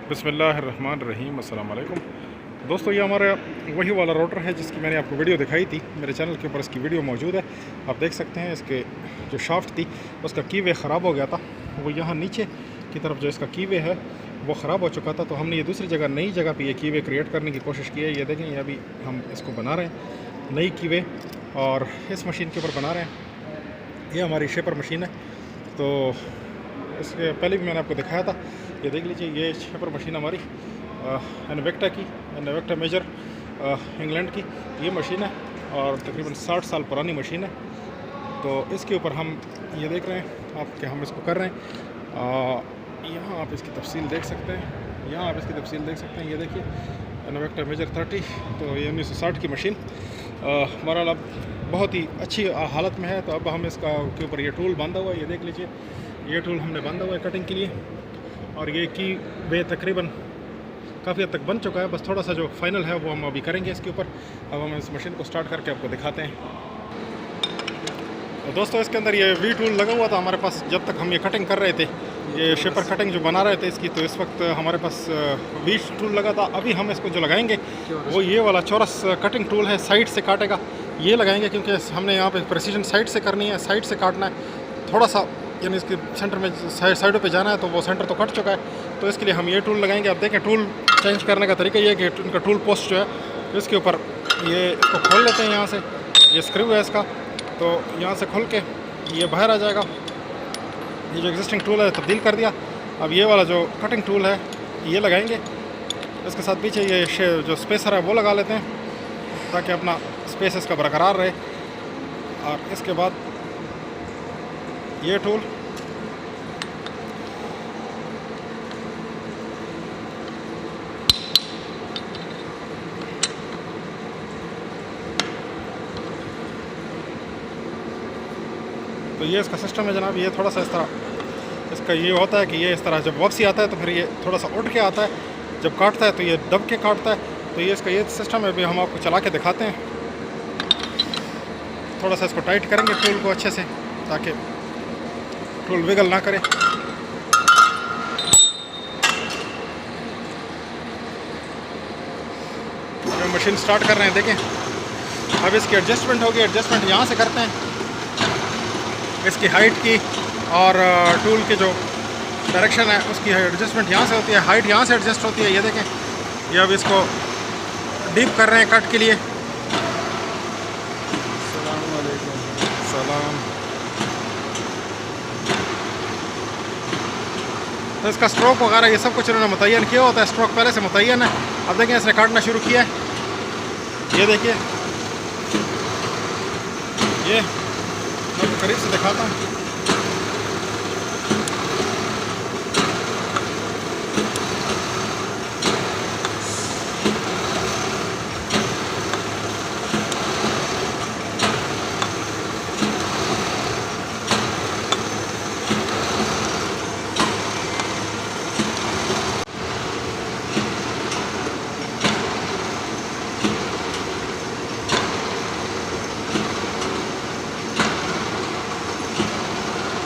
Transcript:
बिस्मिल्लाहिर्रहमानिर्रहीम। अस्सलाम वालेकुम दोस्तों, ये हमारा वही वाला रोटर है जिसकी मैंने आपको वीडियो दिखाई थी। मेरे चैनल के ऊपर इसकी वीडियो मौजूद है, आप देख सकते हैं। इसके जो शाफ्ट थी उसका कीवे ख़राब हो गया था। वो यहाँ नीचे की तरफ जो इसका कीवे है वो ख़राब हो चुका था, तो हमने ये दूसरी जगह नई जगह पे ये कीवे क्रिएट करने की कोशिश की है। ये देखें, ये अभी हम इसको बना रहे हैं नई कीवे, और इस मशीन के ऊपर बना रहे हैं। ये हमारी शेपर मशीन है, तो इसके पहले भी मैंने आपको दिखाया था। ये देख लीजिए, ये शेपर मशीन हमारी इनवेक्टा की, इनवेक्टा मेजर इंग्लैंड की ये मशीन है, और तकरीबन 60 साल पुरानी मशीन है। तो इसके ऊपर हम ये देख रहे हैं आप कि हम इसको कर रहे हैं। यहाँ आप इसकी तफसील देख सकते हैं, यहाँ आप इसकी तफसील देख सकते हैं। ये देखिए, इनवेक्टा मेजर 30, तो ये 1960 की मशीन बहरहाल अब बहुत ही अच्छी हालत में है। तो अब हम इसका के ऊपर ये टूल बांधा हुआ है, ये देख लीजिए, ये टूल हमने बांधा हुआ है कटिंग के लिए। और ये की वे तकरीबन काफ़ी हद तक बन चुका है, बस थोड़ा सा जो फाइनल है वो हम अभी करेंगे इसके ऊपर। अब हम इस मशीन को स्टार्ट करके आपको दिखाते हैं। तो दोस्तों, इसके अंदर ये वी टूल लगा हुआ था हमारे पास जब तक हम ये कटिंग कर रहे थे, ये शेपर कटिंग जो बना रहे थे इसकी। तो इस वक्त हमारे पास वी टूल लगा था। अभी हम इसको जो लगाएंगे वो ये वाला चौरस कटिंग टूल है, साइड से काटेगा, ये लगाएंगे, क्योंकि हमने यहाँ पे प्रेसिजन साइड से करनी है, साइड से काटना है। थोड़ा सा यानी इसके सेंटर में साइडों पे जाना है, तो वो सेंटर तो कट चुका है, तो इसके लिए हम ये टूल लगाएंगे। आप देखें, टूल चेंज करने का तरीका ये है कि इनका टूल पोस्ट जो है इसके ऊपर ये इसको खोल लेते हैं। यहाँ से ये स्क्रू है इसका, तो यहाँ से खोल के ये बाहर आ जाएगा। ये जो एग्जिस्टिंग टूल है तब्दील कर दिया। अब ये वाला जो कटिंग टूल है ये लगाएंगे। इसके साथ पीछे ये जो स्पेसर है वो लगा लेते हैं, ताकि अपना स्पेस इसका बरकरार रहे। और इसके बाद ये टूल तो ये इसका सिस्टम है जनाब। ये थोड़ा सा इस तरह इसका ये होता है कि ये इस तरह जब वापसी आता है तो फिर ये थोड़ा सा उठ के आता है, जब काटता है तो ये दब के काटता है। तो ये इसका ये सिस्टम है। अभी हम आपको चला के दिखाते हैं। थोड़ा सा इसको टाइट करेंगे टूल को अच्छे से, ताकि टूल विगल ना करे। जो मशीन स्टार्ट कर रहे हैं, देखें अब इसकी एडजस्टमेंट होगी। एडजस्टमेंट यहाँ से करते हैं, इसकी हाइट की और टूल के जो डायरेक्शन है उसकी एडजस्टमेंट यहाँ से होती है, हाइट यहाँ से एडजस्ट होती है। ये देखें, ये अब इसको डीप कर रहे हैं कट के लिए। सलाम। तो इसका स्ट्रोक वगैरह ये सब कुछ इन्होंने मुतय्यन किया होता है, स्ट्रोक पहले से मुतय्यन है। अब देखें, इसने काटना शुरू किया है। ये देखिए, ये मैं करीब से दिखाता हूँ।